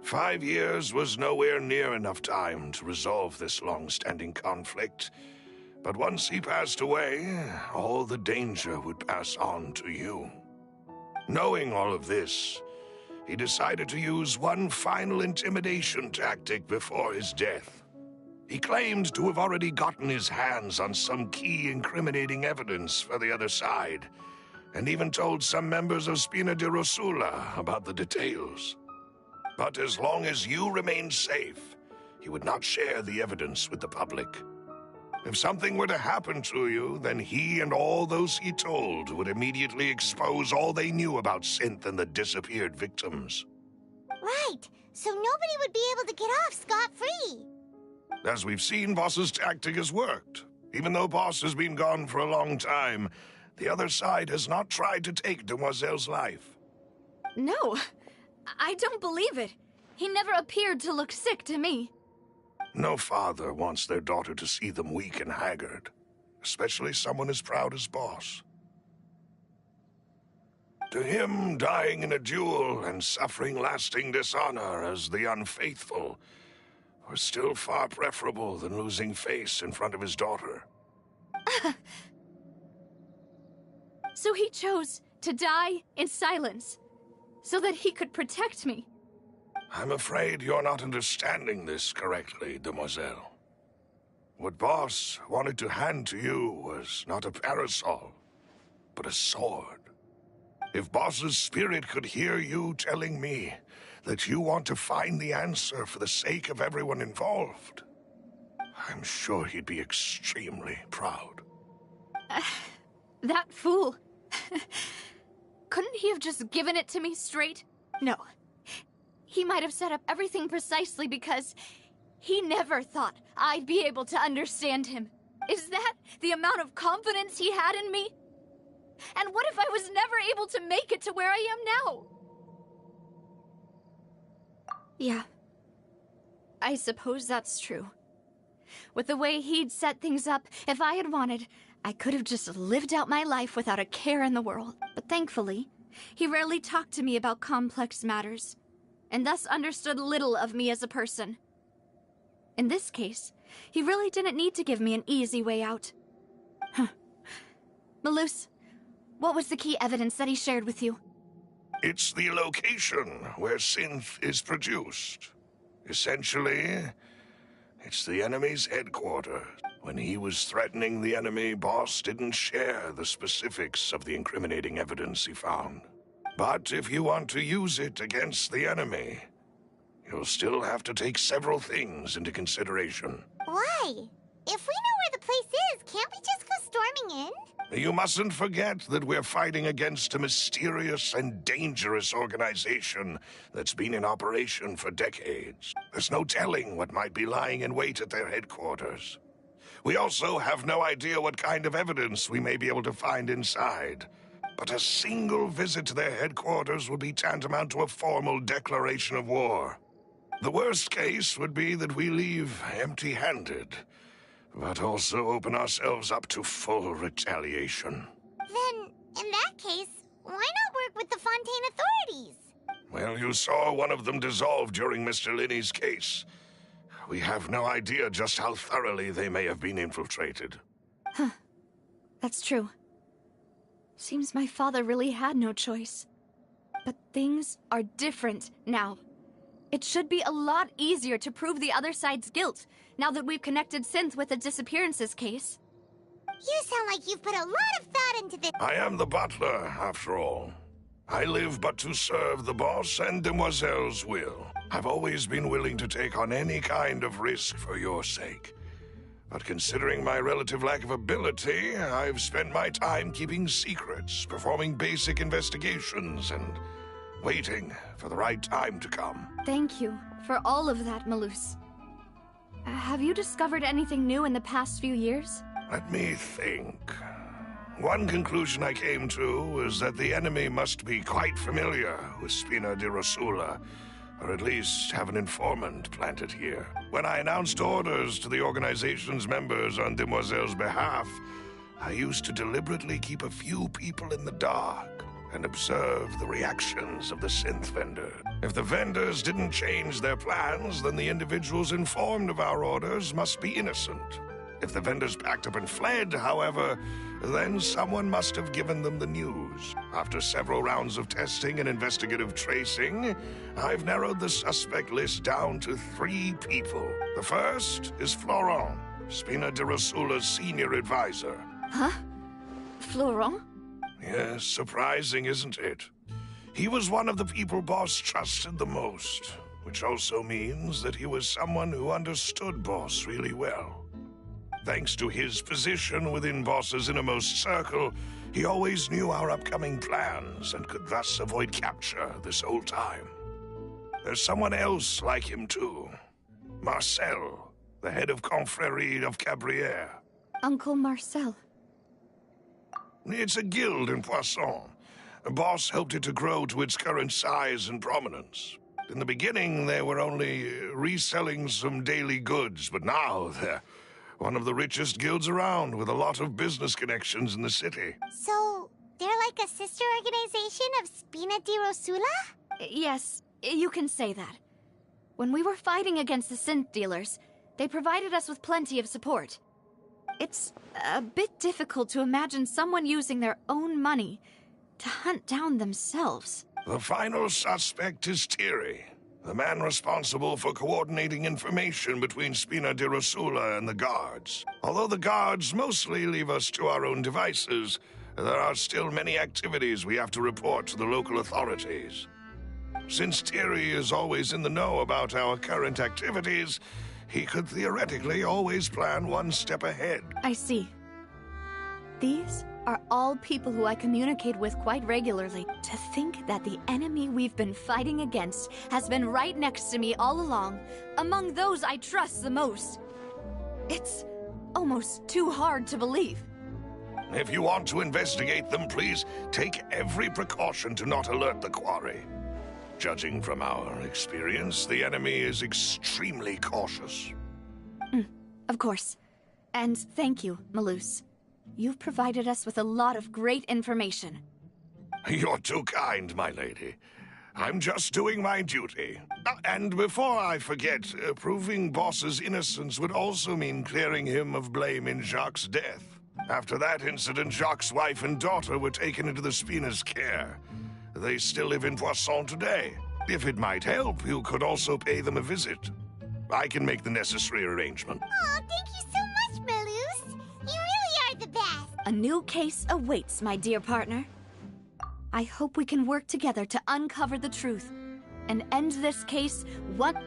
5 years was nowhere near enough time to resolve this long-standing conflict. But once he passed away, all the danger would pass on to you. Knowing all of this, he decided to use one final intimidation tactic before his death. He claimed to have already gotten his hands on some key incriminating evidence for the other side, and even told some members of Spina di Rosula about the details. But as long as you remained safe, he would not share the evidence with the public. If something were to happen to you, then he and all those he told would immediately expose all they knew about Synth and the disappeared victims. Right, so nobody would be able to get off scot-free. As we've seen, Boss's tactic has worked. Even though Boss has been gone for a long time, the other side has not tried to take Demoiselle's life. No, I don't believe it. He never appeared to look sick to me. No father wants their daughter to see them weak and haggard, especially someone as proud as Boss. To him, dying in a duel and suffering lasting dishonor as the unfaithful was still far preferable than losing face in front of his daughter. So he chose to die in silence, so that he could protect me. I'm afraid you're not understanding this correctly, Demoiselle. What Boss wanted to hand to you was not a parasol, but a sword. If Boss's spirit could hear you telling me that you want to find the answer for the sake of everyone involved, I'm sure he'd be extremely proud. That fool. Couldn't he have just given it to me straight? No. He might have set up everything precisely because he never thought I'd be able to understand him. Is that the amount of confidence he had in me? And what if I was never able to make it to where I am now? Yeah. I suppose that's true. With the way he'd set things up, if I had wanted, I could have just lived out my life without a care in the world. But thankfully, he rarely talked to me about complex matters, and thus understood little of me as a person. In this case, he really didn't need to give me an easy way out. Huh. Malus, what was the key evidence that he shared with you? It's the location where Synth is produced. Essentially, it's the enemy's headquarters. When he was threatening the enemy, Boss didn't share the specifics of the incriminating evidence he found. But if you want to use it against the enemy, you'll still have to take several things into consideration. Why? If we know where the place is, can't we just go storming in? You mustn't forget that we're fighting against a mysterious and dangerous organization that's been in operation for decades. There's no telling what might be lying in wait at their headquarters. We also have no idea what kind of evidence we may be able to find inside. But a single visit to their headquarters would be tantamount to a formal declaration of war. The worst case would be that we leave empty-handed, but also open ourselves up to full retaliation. Then, in that case, why not work with the Fontaine authorities? Well, you saw one of them dissolve during Mr. Linney's case. We have no idea just how thoroughly they may have been infiltrated. Huh. That's true. Seems my father really had no choice. But things are different now. It should be a lot easier to prove the other side's guilt, now that we've connected Synth with the disappearances case. You sound like you've put a lot of thought into this. I am the butler, after all. I live but to serve the boss and Demoiselle's will. I've always been willing to take on any kind of risk for your sake. But considering my relative lack of ability, I've spent my time keeping secrets, performing basic investigations, and waiting for the right time to come. Thank you for all of that, Malus. Have you discovered anything new in the past few years? Let me think. One conclusion I came to is that the enemy must be quite familiar with Spina di Rosula, or at least have an informant planted here. When I announced orders to the organization's members on Demoiselle's behalf, I used to deliberately keep a few people in the dark. and observe the reactions of the synth vendor. If the vendors didn't change their plans, then the individuals informed of our orders must be innocent. If the vendors packed up and fled, however, then someone must have given them the news. After several rounds of testing and investigative tracing, I've narrowed the suspect list down to 3 people. The first is Florent, Spina de Rosula's senior advisor. Huh? Florent? Yes, surprising, isn't it? He was one of the people Boss trusted the most, which also means that he was someone who understood Boss really well. Thanks to his position within Boss's innermost circle, he always knew our upcoming plans and could thus avoid capture this whole time. There's someone else like him too. Marcel, the head of Confrérie of Cabrières. Uncle Marcel. It's a guild in Poisson. Boss helped it to grow to its current size and prominence. In the beginning, they were only reselling some daily goods, but now they're one of the richest guilds around, with a lot of business connections in the city. So, they're like a sister organization of Spina di Rosula? Yes, you can say that. When we were fighting against the synth dealers, they provided us with plenty of support. It's a bit difficult to imagine someone using their own money to hunt down themselves. The final suspect is Thierry, the man responsible for coordinating information between Spina di Rosula and the guards. Although the guards mostly leave us to our own devices, there are still many activities we have to report to the local authorities. Since Thierry is always in the know about our current activities, he could theoretically always plan one step ahead. I see. These are all people who I communicate with quite regularly. To think that the enemy we've been fighting against has been right next to me all along, among those I trust the most. It's almost too hard to believe. If you want to investigate them, please take every precaution to not alert the quarry. Judging from our experience, the enemy is extremely cautious. Of course. And thank you, Malus. You've provided us with a lot of great information. You're too kind, my lady. I'm just doing my duty. And before I forget, proving Boss's innocence would also mean clearing him of blame in Jacques' death. After that incident, Jacques' wife and daughter were taken into the Spina's care. They still live in Poisson today. If it might help, you could also pay them a visit. I can make the necessary arrangement. Oh, thank you so much, Malus. You really are the best. A new case awaits, my dear partner. I hope we can work together to uncover the truth and end this case one...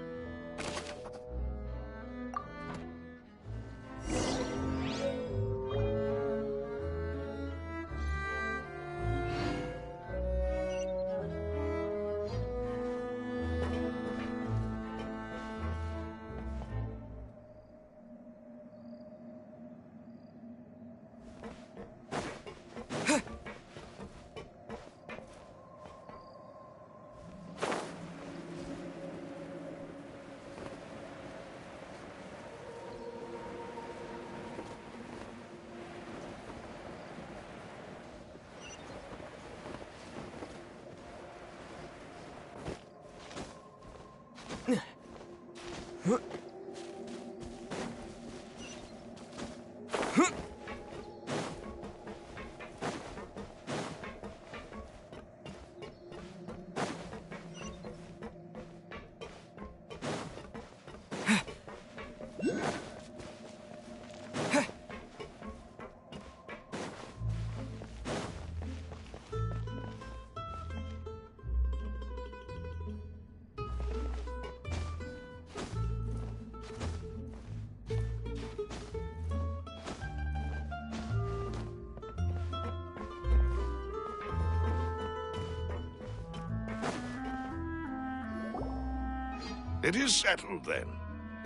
It is settled, then.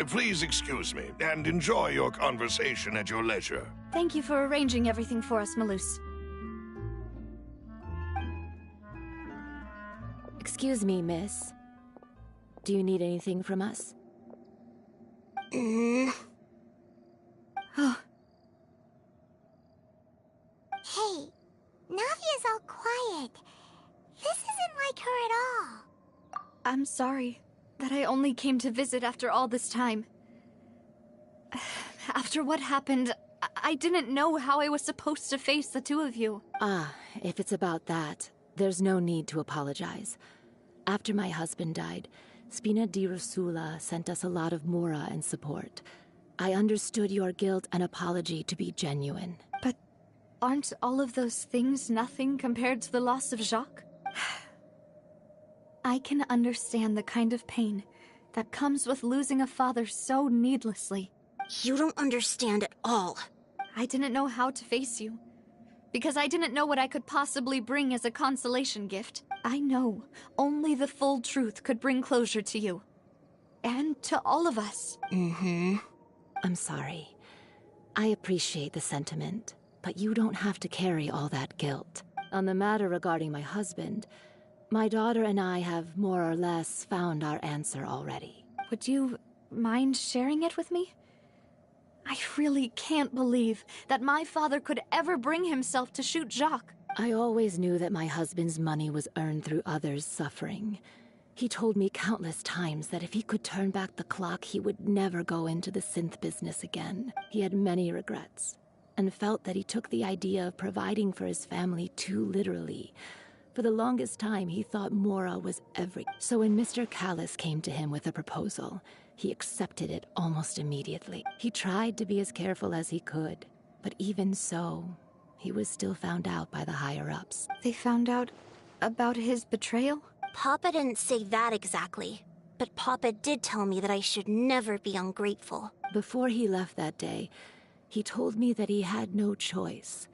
Please excuse me, and enjoy your conversation at your leisure. Thank you for arranging everything for us, Malus. Excuse me, miss. Do you need anything from us? Oh, Hey, Navia's all quiet. I'm sorry that I only came to visit after all this time. After what happened, I didn't know how I was supposed to face the two of you. If it's about that, there's no need to apologize. After my husband died, Spina di Rosula sent us a lot of mora and support. I understood your guilt and apology to be genuine. But aren't all of those things nothing compared to the loss of Jacques? I can understand the kind of pain that comes with losing a father so needlessly. You don't understand at all. I didn't know how to face you, because I didn't know what I could possibly bring as a consolation gift. I know only the full truth could bring closure to you. And to all of us. I'm sorry. I appreciate the sentiment, but you don't have to carry all that guilt. On the matter regarding my husband, my daughter and I have more or less found our answer already. Would you mind sharing it with me? I really can't believe that my father could ever bring himself to shoot Jacques. I always knew that my husband's money was earned through others' suffering. He told me countless times that if he could turn back the clock, he would never go into the synth business again. He had many regrets, and felt that he took the idea of providing for his family too literally. For the longest time, he thought Mora was everything. So when Mr. Callis came to him with a proposal, he accepted it almost immediately. He tried to be as careful as he could, but even so, he was still found out by the higher-ups. They found out about his betrayal? Papa didn't say that exactly, but Papa did tell me that I should never be ungrateful. Before he left that day, he told me that he had no choice.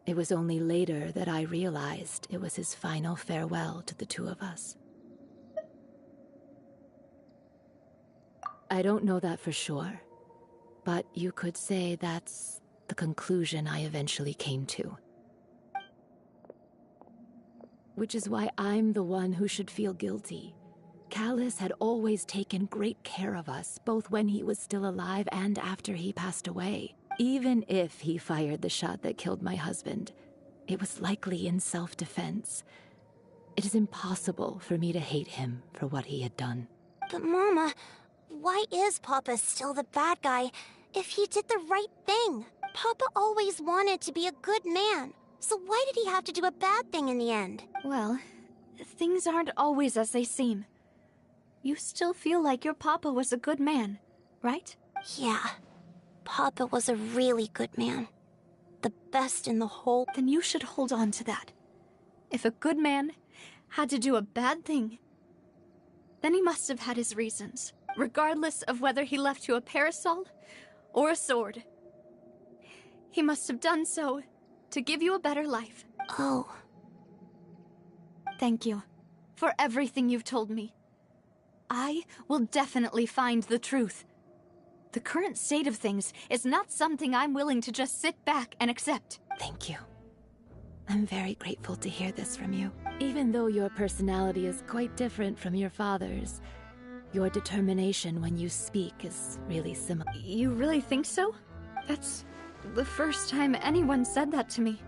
It was only later that I realized it was his final farewell to the two of us. I don't know that for sure, but you could say that's the conclusion I eventually came to. Which is why I'm the one who should feel guilty. Callis had always taken great care of us, both when he was still alive and after he passed away. Even if he fired the shot that killed my husband, it was likely in self-defense. It is impossible for me to hate him for what he had done. But Mama, why is Papa still the bad guy if he did the right thing? Papa always wanted to be a good man, so why did he have to do a bad thing in the end? Well, things aren't always as they seem. You still feel like your papa was a good man, right? Yeah, Papa was a really good man. The best in the whole... Then you should hold on to that. If a good man had to do a bad thing, then he must have had his reasons, regardless of whether he left you a parasol or a sword. He must have done so to give you a better life. Oh. Thank you for everything you've told me. I will definitely find the truth. The current state of things is not something I'm willing to just sit back and accept. Thank you. I'm very grateful to hear this from you. Even though your personality is quite different from your father's, your determination when you speak is really similar. You really think so? That's the first time anyone said that to me.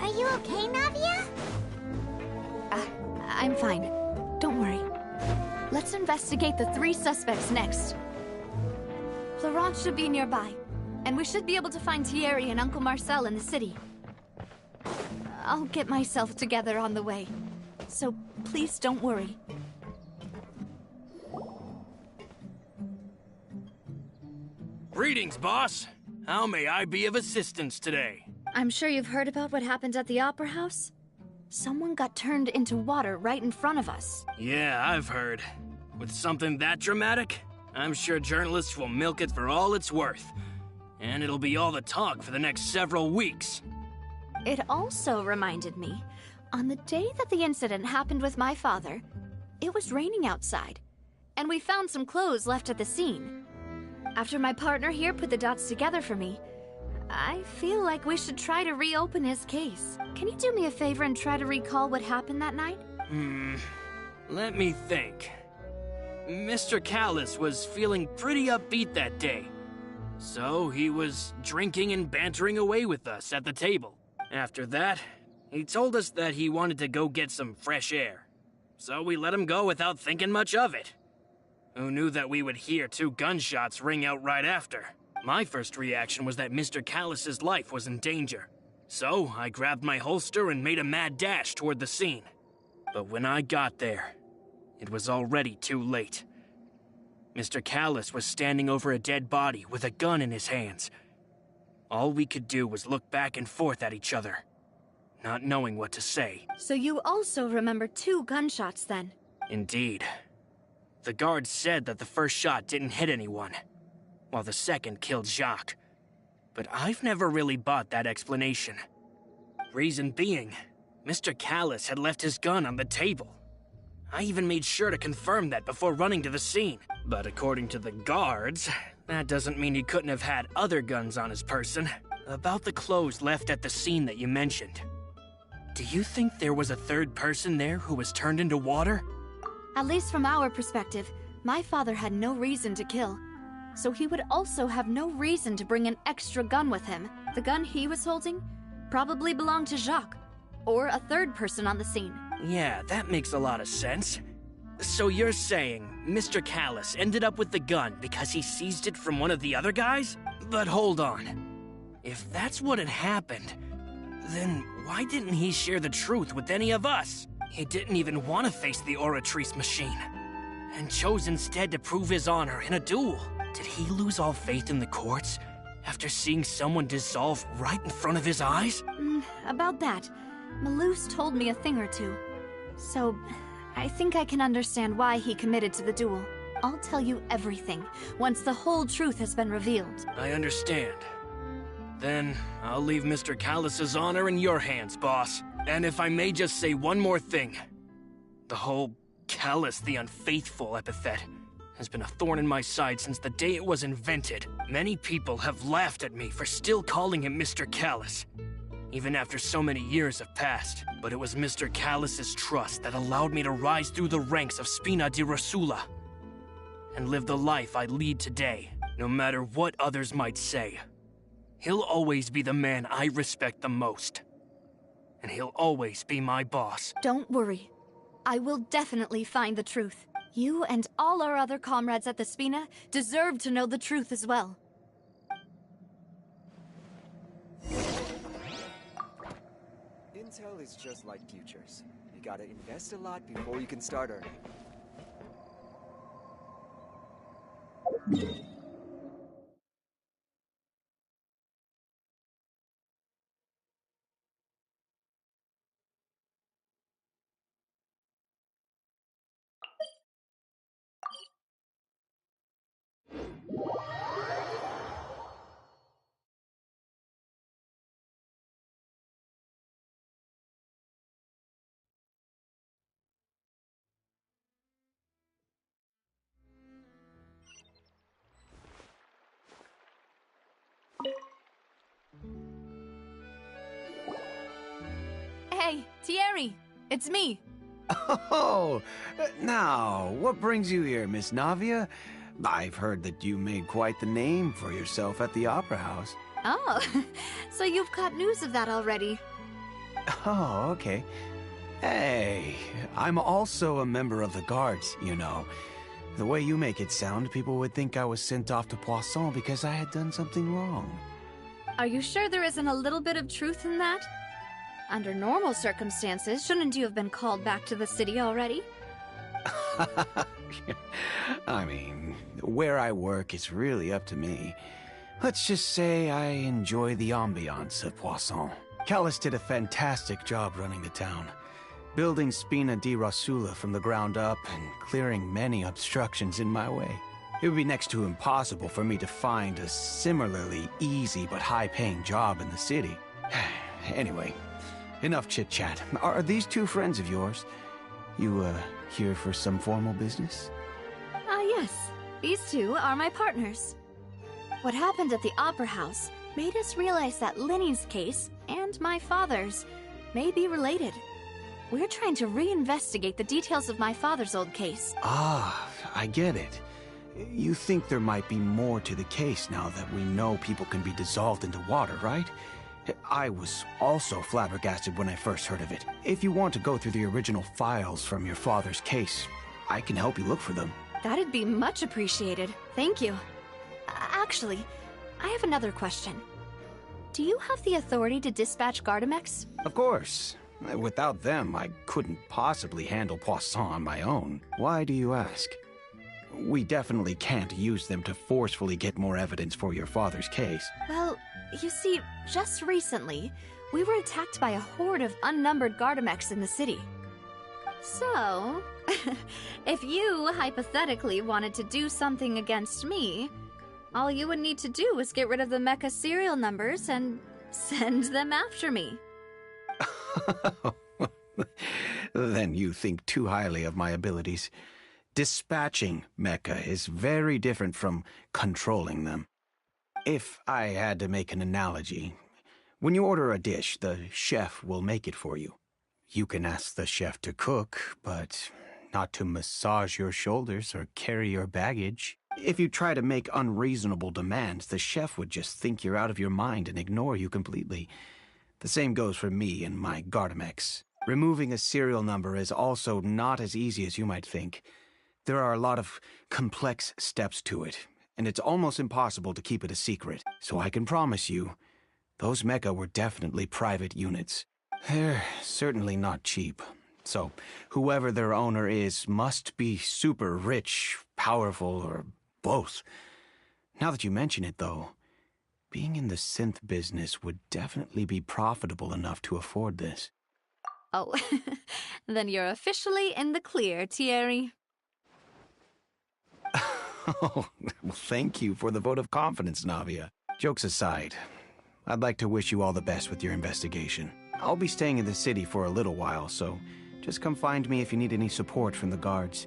Are you okay, Navia? I'm fine. Don't worry. Let's investigate the 3 suspects next. Florence should be nearby, and we should be able to find Thierry and Uncle Marcel in the city. I'll get myself together on the way, so please don't worry. Greetings, boss. How may I be of assistance today? I'm sure you've heard about what happened at the Opera House. Someone got turned into water right in front of us. Yeah, I've heard. With something that dramatic, I'm sure journalists will milk it for all it's worth. And it'll be all the talk for the next several weeks. It also reminded me, on the day that the incident happened with my father, it was raining outside, and we found some clothes left at the scene. After my partner here put the dots together for me, I feel like we should try to reopen his case. Can you do me a favor and try to recall what happened that night? Let me think. Mr. Callis was feeling pretty upbeat that day. So he was drinking and bantering away with us at the table. After that, he told us that he wanted to go get some fresh air. So we let him go without thinking much of it. Who knew that we would hear 2 gunshots ring out right after? My first reaction was that Mr. Callus's life was in danger. So I grabbed my holster and made a mad dash toward the scene. But when I got there, it was already too late. Mr. Callus was standing over a dead body with a gun in his hands. All we could do was look back and forth at each other, not knowing what to say. So you also remember 2 gunshots then? Indeed. The guard said that the first shot didn't hit anyone, while the second killed Jacques. But I've never really bought that explanation. Reason being, Mr. Callus had left his gun on the table. I even made sure to confirm that before running to the scene. But according to the guards, that doesn't mean he couldn't have had other guns on his person. About the clothes left at the scene that you mentioned, do you think there was a third person there who was turned into water? At least from our perspective, my father had no reason to kill. So he would also have no reason to bring an extra gun with him. The gun he was holding probably belonged to Jacques, or a third person on the scene. Yeah, that makes a lot of sense. So you're saying Mr. Callus ended up with the gun because he seized it from one of the other guys? But hold on. If that's what had happened, then why didn't he share the truth with any of us? He didn't even want to face the Oratrice machine, and chose instead to prove his honor in a duel. Did he lose all faith in the courts after seeing someone dissolve right in front of his eyes? About that, Malus told me a thing or two. So, I think I can understand why he committed to the duel. I'll tell you everything once the whole truth has been revealed. I understand. Then, I'll leave Mr. Callus's honor in your hands, boss. And if I may just say one more thing. The whole Callus the Unfaithful epithet has been a thorn in my side since the day it was invented. Many people have laughed at me for still calling him Mr. Callus, even after so many years have passed. But it was Mr. Callus's trust that allowed me to rise through the ranks of Spina di Rosula and live the life I lead today. No matter what others might say, he'll always be the man I respect the most. And he'll always be my boss. Don't worry. I will definitely find the truth. You and all our other comrades at the Spina deserve to know the truth as well. Intel is just like futures. You gotta invest a lot before you can start earning. Hey, Thierry! It's me! Oh, now, what brings you here, Miss Navia? I've heard that you made quite the name for yourself at the Opera House. Oh, so you've got news of that already. Oh, okay. Hey, I'm also a member of the Guards, you know. The way you make it sound, people would think I was sent off to Poisson because I had done something wrong. Are you sure there isn't a little bit of truth in that? Under normal circumstances, shouldn't you have been called back to the city already? I mean, where I work is really up to me. Let's just say I enjoy the ambiance of Poisson. Callus did a fantastic job running the town, building Spina di Rosula from the ground up and clearing many obstructions in my way. It would be next to impossible for me to find a similarly easy but high-paying job in the city. Anyway, enough chit-chat. Are these two friends of yours? You, here for some formal business? Yes. These two are my partners. What happened at the Opera House made us realize that Linny's case and my father's may be related. We're trying to reinvestigate the details of my father's old case. Ah, I get it. You think there might be more to the case now that we know people can be dissolved into water, right? I was also flabbergasted when I first heard of it. If you want to go through the original files from your father's case, I can help you look for them. That'd be much appreciated. Thank you. Actually, I have another question. Do you have the authority to dispatch Gardamex? Of course. Without them, I couldn't possibly handle Poisson on my own. Why do you ask? We definitely can't use them to forcefully get more evidence for your father's case. Well, you see, just recently, we were attacked by a horde of unnumbered Gardamex in the city. So, if you hypothetically wanted to do something against me, all you would need to do is get rid of the mecha serial numbers and send them after me. Then you think too highly of my abilities. Dispatching mecha is very different from controlling them. If I had to make an analogy, when you order a dish, the chef will make it for you. You can ask the chef to cook, but not to massage your shoulders or carry your baggage. If you try to make unreasonable demands, the chef would just think you're out of your mind and ignore you completely. The same goes for me and my Gardamex. Removing a serial number is also not as easy as you might think. There are a lot of complex steps to it, and it's almost impossible to keep it a secret. So I can promise you, those mecha were definitely private units. They're certainly not cheap. So whoever their owner is must be super rich, powerful, or both. Now that you mention it, though, being in the synth business would definitely be profitable enough to afford this. Oh, then you're officially in the clear, Thierry. Oh, well, thank you for the vote of confidence, Navia. Jokes aside, I'd like to wish you all the best with your investigation. I'll be staying in the city for a little while, so just come find me if you need any support from the guards.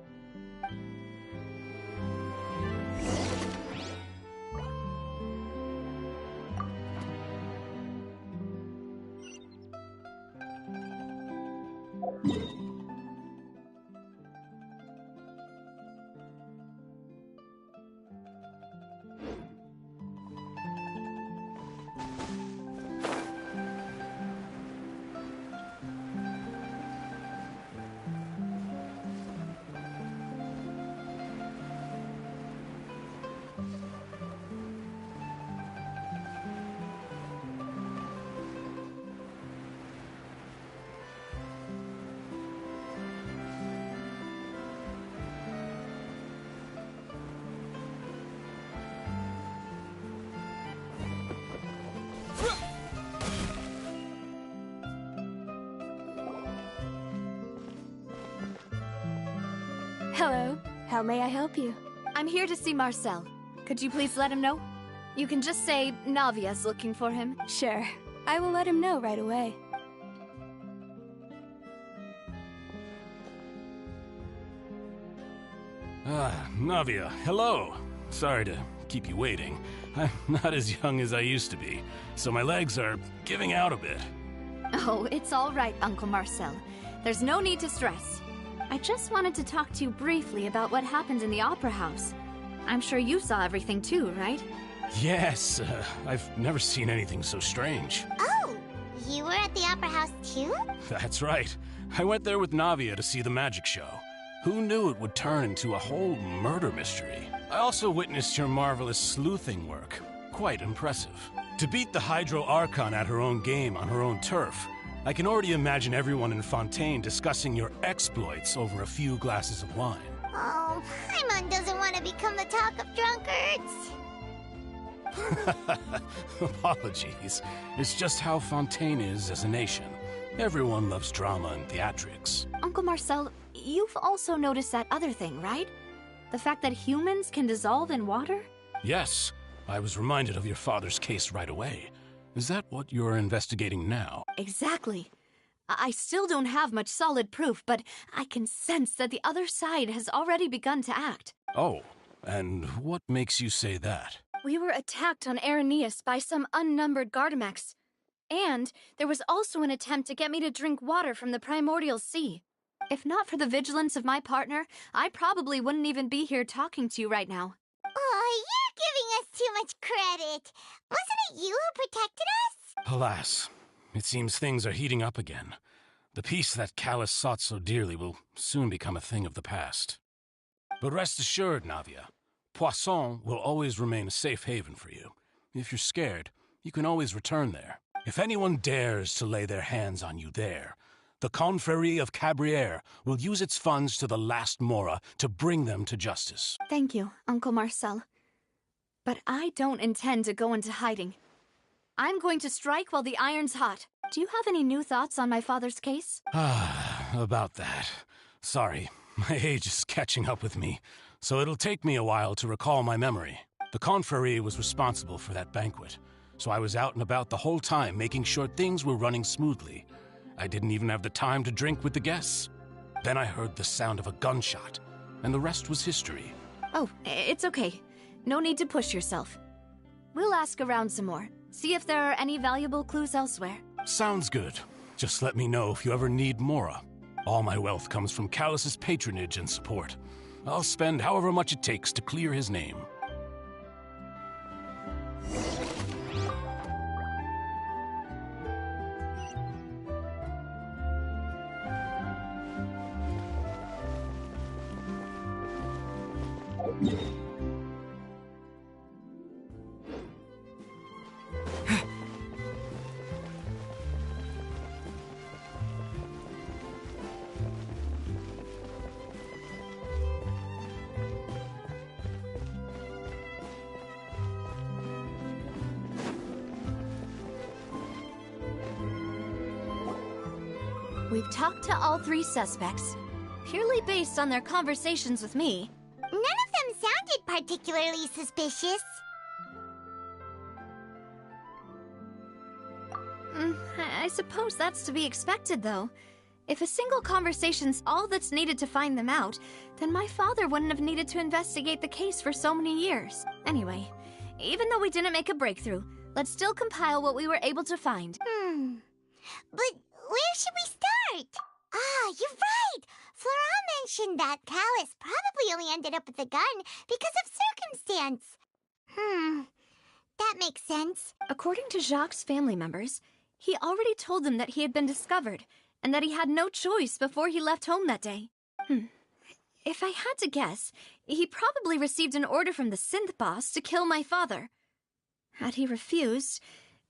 Hello. How may I help you? I'm here to see Marcel. Could you please let him know? You can just say Navia's looking for him. Sure. I will let him know right away. Navia, hello. Sorry to keep you waiting. I'm not as young as I used to be, so my legs are giving out a bit. Oh, it's all right, Uncle Marcel. There's no need to stress. I just wanted to talk to you briefly about what happened in the Opera House. I'm sure you saw everything too, right? Yes, I've never seen anything so strange. Oh, you were at the Opera House too? That's right. I went there with Navia to see the magic show. Who knew it would turn into a whole murder mystery? I also witnessed your marvelous sleuthing work. Quite impressive. To beat the Hydro Archon at her own game on her own turf, I can already imagine everyone in Fontaine discussing your exploits over a few glasses of wine. Oh, Paimon doesn't want to become the talk of drunkards. Apologies. It's just how Fontaine is as a nation. Everyone loves drama and theatrics. Uncle Marcel, you've also noticed that other thing, right? The fact that humans can dissolve in water? Yes. I was reminded of your father's case right away. Is that what you're investigating now? Exactly. I still don't have much solid proof, but I can sense that the other side has already begun to act. Oh, and what makes you say that? We were attacked on Araneus by some unnumbered Gardamex. And there was also an attempt to get me to drink water from the primordial sea. If not for the vigilance of my partner, I probably wouldn't even be here talking to you right now. Oh, you're giving us too much credit. Wasn't it you who protected us? Alas, it seems things are heating up again. The peace that Callus sought so dearly will soon become a thing of the past. But rest assured, Navia, Poisson will always remain a safe haven for you. If you're scared, you can always return there. If anyone dares to lay their hands on you there, the Confrérie of Cabrières will use its funds to the last Mora to bring them to justice. Thank you, Uncle Marcel. But I don't intend to go into hiding. I'm going to strike while the iron's hot. Do you have any new thoughts on my father's case? About that. Sorry, my age is catching up with me, so it'll take me a while to recall my memory. The Confrérie was responsible for that banquet, so I was out and about the whole time making sure things were running smoothly. I didn't even have the time to drink with the guests. Then I heard the sound of a gunshot, and the rest was history. Oh, it's okay. No need to push yourself. We'll ask around some more. See if there are any valuable clues elsewhere. Sounds good. Just let me know if you ever need Mora. All my wealth comes from Callus's patronage and support. I'll spend however much it takes to clear his name. We've talked to all three suspects, purely based on their conversations with me. None of them sounded particularly suspicious. I suppose that's to be expected, though. If a single conversation's all that's needed to find them out, then my father wouldn't have needed to investigate the case for so many years. Anyway, even though we didn't make a breakthrough, let's still compile what we were able to find. But where should we start? You're right! Florent mentioned that Callus probably only ended up with the gun because of circumstance. That makes sense. According to Jacques' family members, he already told them that he had been discovered, and that he had no choice before he left home that day. If I had to guess, he probably received an order from the synth boss to kill my father. Had he refused,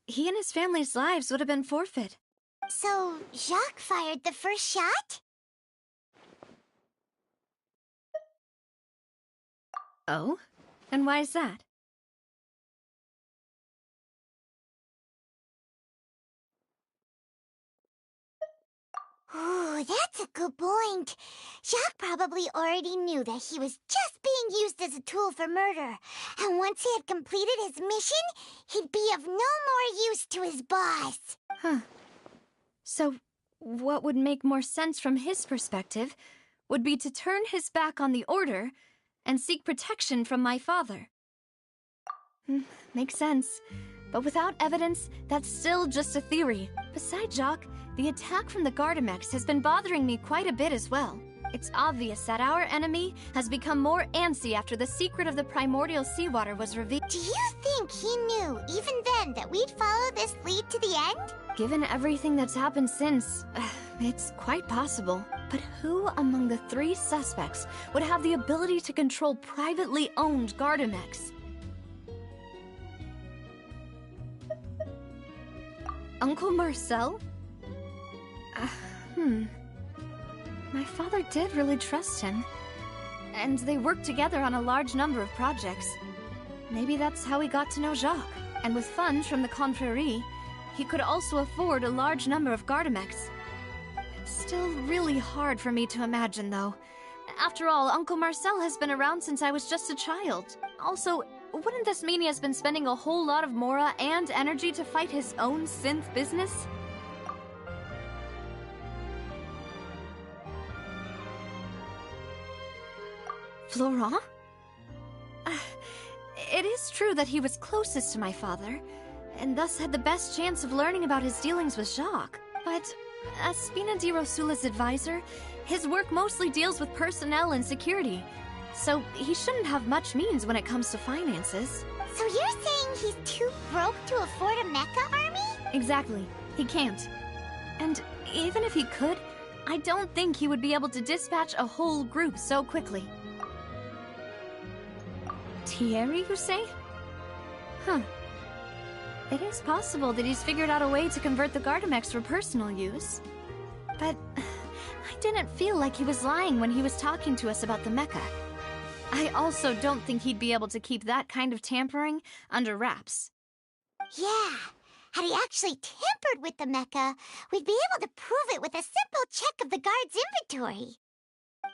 he and his family's lives would have been forfeit. So, Jacques fired the first shot? Oh? And why is that? Ooh, that's a good point. Jacques probably already knew that he was just being used as a tool for murder. And once he had completed his mission, he'd be of no more use to his boss. So, what would make more sense from his perspective would be to turn his back on the Order and seek protection from my father. Makes sense. But without evidence, that's still just a theory. Besides Jacques, the attack from the Gardamex has been bothering me quite a bit as well. It's obvious that our enemy has become more antsy after the secret of the primordial seawater was revealed. Do you think he knew, even then, that we'd follow this lead to the end? Given everything that's happened since, it's quite possible. But who among the three suspects would have the ability to control privately owned Gardamex? Uncle Marcel? My father did really trust him. And they worked together on a large number of projects. Maybe that's how he got to know Jacques. And with funds from the Confrérie, he could also afford a large number of Gardamex. It's still really hard for me to imagine, though. After all, Uncle Marcel has been around since I was just a child. Also, wouldn't this mean he has been spending a whole lot of Mora and energy to fight his own synth business? Florent? It is true that he was closest to my father, and thus had the best chance of learning about his dealings with Jacques. But as Spina di Rosula's advisor, his work mostly deals with personnel and security, so he shouldn't have much means when it comes to finances. So you're saying he's too broke to afford a mecha army? Exactly. He can't. And even if he could, I don't think he would be able to dispatch a whole group so quickly. Thierry, you say? Huh. It is possible that he's figured out a way to convert the Gardamex for personal use. But I didn't feel like he was lying when he was talking to us about the mecha. I also don't think he'd be able to keep that kind of tampering under wraps. Yeah. Had he actually tampered with the mecha, we'd be able to prove it with a simple check of the guard's inventory.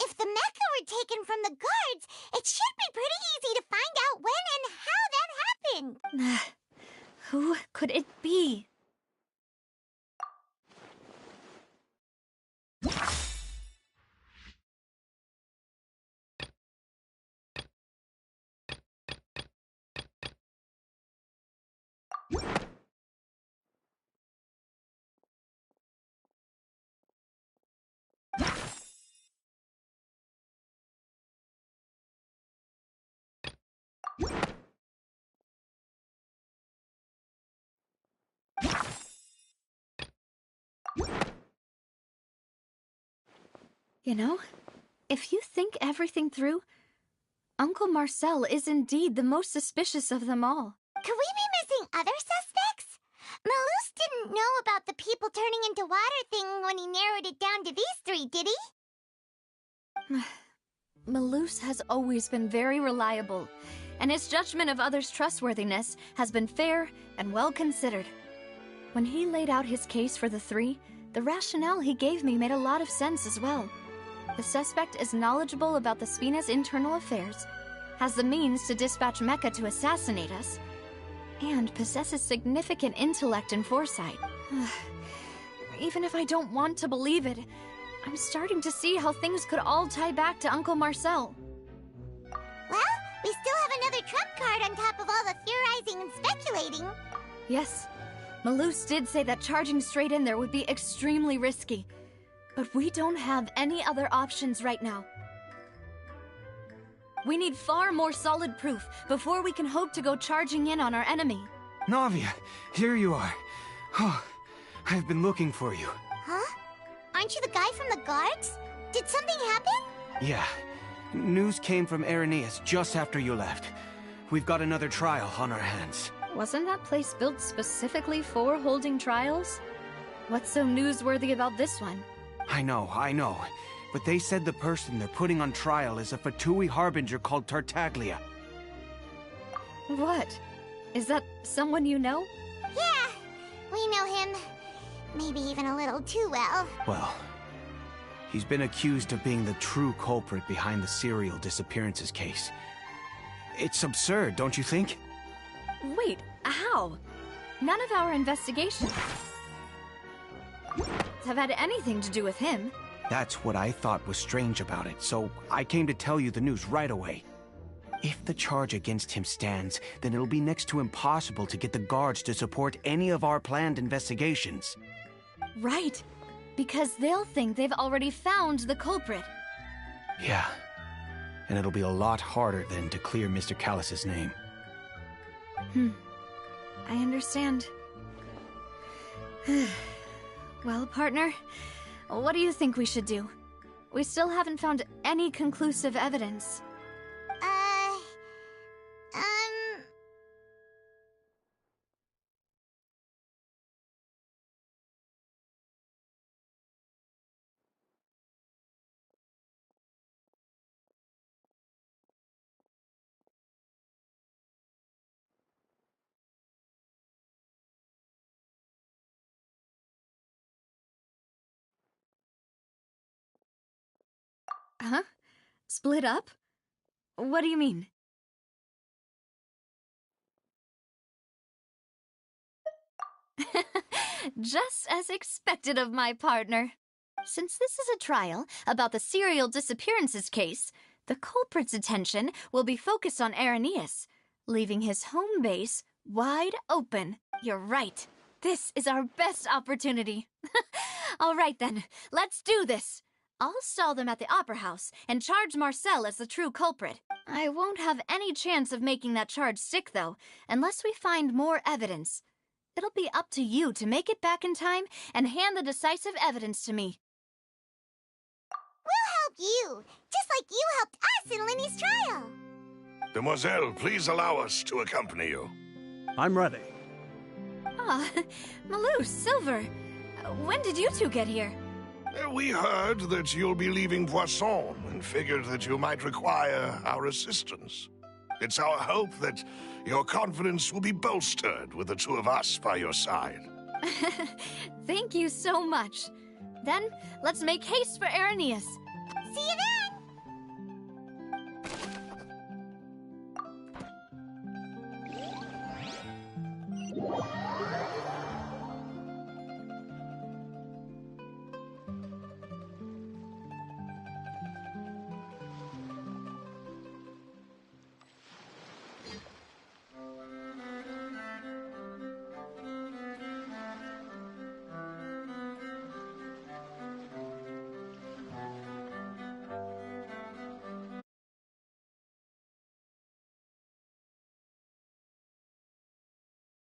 If the mecha were taken from the guards, it should be pretty easy to find out when and how that happened. Who could it be? You know, if you think everything through, Uncle Marcel is indeed the most suspicious of them all. Could we be missing other suspects? Malus didn't know about the people turning into water thing when he narrowed it down to these three, did he? Malus has always been very reliable, and his judgment of others' trustworthiness has been fair and well considered. When he laid out his case for the three, the rationale he gave me made a lot of sense as well. The suspect is knowledgeable about the Spina's internal affairs, has the means to dispatch Mecha to assassinate us, and possesses significant intellect and foresight. Even if I don't want to believe it, I'm starting to see how things could all tie back to Uncle Marcel. Well, we still have another trump card on top of all the theorizing and speculating. Yes, Malus did say that charging straight in there would be extremely risky. But we don't have any other options right now. We need far more solid proof before we can hope to go charging in on our enemy. Navia, here you are. Oh, I've been looking for you. Huh? Aren't you the guy from the guards? Did something happen? Yeah. News came from Irenaeus just after you left. We've got another trial on our hands. Wasn't that place built specifically for holding trials? What's so newsworthy about this one? I know. But they said the person they're putting on trial is a Fatui harbinger called Tartaglia. What? Is that someone you know? Yeah, we know him. Maybe even a little too well. Well, he's been accused of being the true culprit behind the serial disappearances case. It's absurd, don't you think? Wait, how? None of our investigations have had anything to do with him. That's what I thought was strange about it, so I came to tell you the news right away. If the charge against him stands, then it'll be next to impossible to get the guards to support any of our planned investigations. Right, because they'll think they've already found the culprit. Yeah, and it'll be a lot harder then to clear Mr. Callus's name. I understand. Well, partner, what do you think we should do? We still haven't found any conclusive evidence. Huh? Split up? What do you mean? Just as expected of my partner. Since this is a trial about the serial disappearances case, the culprit's attention will be focused on Irenaeus, leaving his home base wide open. You're right. This is our best opportunity. All right then, let's do this. I'll stall them at the Opera House and charge Marcel as the true culprit. I won't have any chance of making that charge stick, though, unless we find more evidence. It'll be up to you to make it back in time and hand the decisive evidence to me. We'll help you, just like you helped us in Linny's trial. Demoiselle, please allow us to accompany you. I'm ready. Ah, Malou, Silver, when did you two get here? We heard that you'll be leaving Poisson and figured that you might require our assistance. It's our hope that your confidence will be bolstered with the two of us by your side. Thank you so much. Then, let's make haste for Arrhenius. See you then!